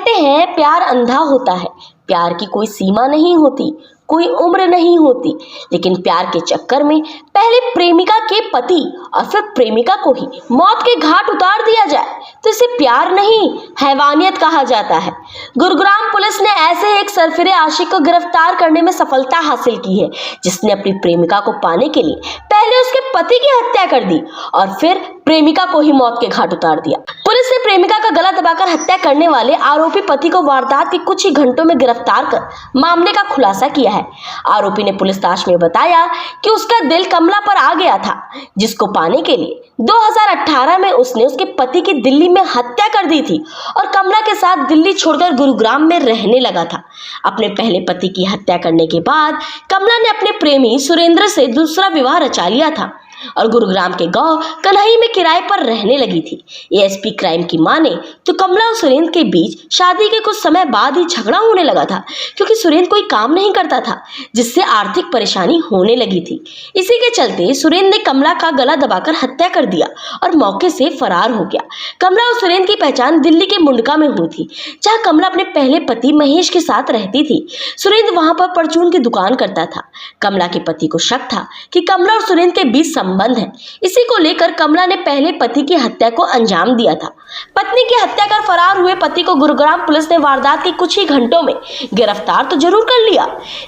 कहते हैं प्यार अंधा होता है, प्यार की कोई सीमा नहीं होती, कोई उम्र नहीं होती। लेकिन प्यार के चक्कर में पहले प्रेमिका के पति और फिर प्रेमिका को ही मौत के घाट उतार दिया जाए तो इसे प्यार नहीं हैवानियत कहा जाता है। गुरुग्राम पुलिस ने ऐसे एक सरफिरे आशिक को गिरफ्तार करने में सफलता हासिल की है, जिसने अपनी प्रेमिका को पाने के लिए पहले उसके पति की हत्या कर दी और फिर प्रेमिका को ही मौत के घाट उतार दिया। पुलिस ने प्रेमिका का गला दबाकर हत्या करने वाले आरोपी पति को वारदात के कुछ ही घंटों में गिरफ्तार कर मामले का खुलासा किया है। आरोपी ने पुलिसताश में बताया कि उसका दिल कमला पर आ गया था, जिसको पाने के लिए 2018 में उसने उसके पति की दिल्ली में हत्या कर दी थी और कमला के साथ दिल्ली छोड़कर गुरुग्राम में रहने लगा था। अपने पहले पति की हत्या करने के बाद कमला ने अपने प्रेमी सुरेंद्र से दूसरा विवाह रचा लिया था और गुरुग्राम के गांव कन्हई में किराए पर रहने लगी थी। एएसपी क्राइम की माने तो कमला और सुरेंद्र के बीच शादी के कुछ समय बाद ही झगड़ा होने लगा था, क्योंकि सुरेंद्र कोई काम नहीं करता था, जिससे आर्थिक परेशानी होने लगी थी। इसी के चलते सुरेंद्र ने कमला का गला दबाकर हत्या कर दिया और मौके से फरार हो गया। कमला और सुरेंद्र की पहचान दिल्ली के मुंडका में हुई थी, जहाँ कमला अपने पहले पति महेश के साथ रहती थी। सुरेंद्र वहां पर परचून की दुकान करता था। कमला के पति को शक था कि कमला और सुरेंद्र के बीच संबंध है। इसी को लेकर कमला ने पहले पति की हत्या को अंजाम दिया था। पत्नी की हत्या कर फरार हुए पति को गुरुग्राम पुलिस ने वारदात के कुछ ही घंटों में गिरफ्तार तो जरूर कर लिया,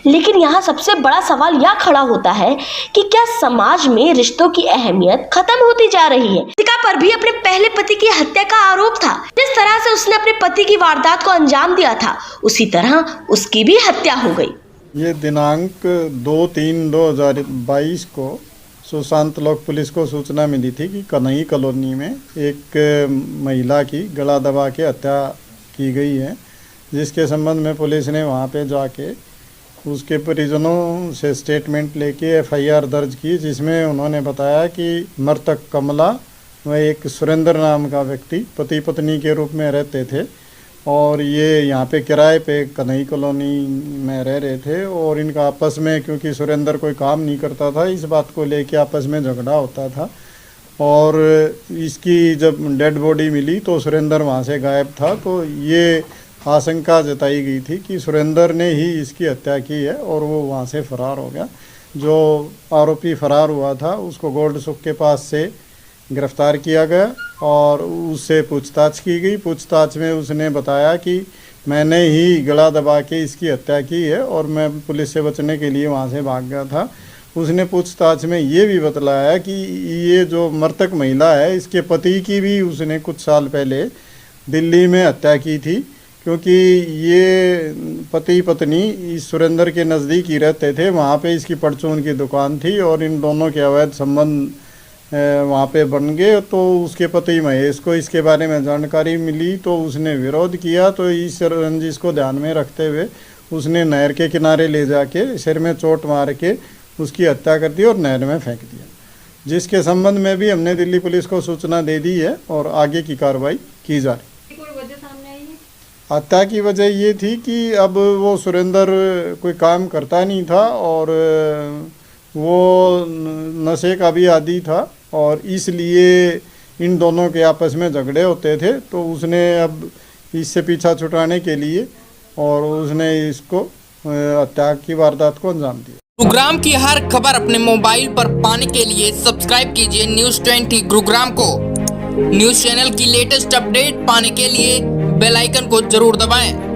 लेकिन यहाँ सबसे बड़ा सवाल यह खड़ा होता है कि क्या समाज में रिश्तों की अहमियत खत्म होती जा रही है। दीपिका पर भी अपने पहले पति की हत्या का आरोप था। जिस तरह से उसने अपने पति की वारदात को अंजाम दिया था, उसी तरह उसकी भी हत्या हो गई। ये दिनांक 2/3/2022 को सुशांत लोक पुलिस को सूचना मिली थी कि कन्हई कॉलोनी में एक महिला की गला दबा के हत्या की गई है, जिसके संबंध में पुलिस ने वहां पे जाके उसके परिजनों से स्टेटमेंट लेके एफआईआर दर्ज की, जिसमें उन्होंने बताया कि मृतक कमला व एक सुरेंद्र नाम का व्यक्ति पति पत्नी के रूप में रहते थे और ये यहाँ पे किराए पे कन्हई कॉलोनी में रह रहे थे और इनका आपस में, क्योंकि सुरेंद्र कोई काम नहीं करता था, इस बात को लेके आपस में झगड़ा होता था और इसकी जब डेड बॉडी मिली तो सुरेंद्र वहाँ से गायब था। तो ये आशंका जताई गई थी कि सुरेंद्र ने ही इसकी हत्या की है और वो वहाँ से फरार हो गया। जो आरोपी फरार हुआ था उसको गोल्ड सुख के पास से गिरफ्तार किया गया और उससे पूछताछ की गई। पूछताछ में उसने बताया कि मैंने ही गला दबा के इसकी हत्या की है और मैं पुलिस से बचने के लिए वहाँ से भाग गया था। उसने पूछताछ में ये भी बतलाया कि ये जो मृतक महिला है, इसके पति की भी उसने कुछ साल पहले दिल्ली में हत्या की थी, क्योंकि ये पति पत्नी इस सुरेंद्र के नज़दीक ही रहते थे। वहाँ पे इसकी परचून की दुकान थी और इन दोनों के अवैध संबंध वहाँ पे बन गए। तो उसके पति महेश को इसके बारे में जानकारी मिली तो उसने विरोध किया। तो इस रंजिश को ध्यान में रखते हुए उसने नहर के किनारे ले जाके सिर में चोट मार के उसकी हत्या कर दी और नहर में फेंक दिया, जिसके संबंध में भी हमने दिल्ली पुलिस को सूचना दे दी है और आगे की कार्रवाई की जा रही। कोई वजह सामने आई है? हत्या की वजह ये थी कि अब वो सुरेंद्र कोई काम करता नहीं था और वो नशे का भी आदी था और इसलिए इन दोनों के आपस में झगड़े होते थे। तो उसने अब इससे पीछा छुड़ाने के लिए और उसने इसको हत्या की वारदात को अंजाम दिया। गुरुग्राम की हर खबर अपने मोबाइल पर पाने के लिए सब्सक्राइब कीजिए न्यूज़ 20 गुरुग्राम को। न्यूज़ चैनल की लेटेस्ट अपडेट पाने के लिए बेल आइकन को जरूर दबाएं।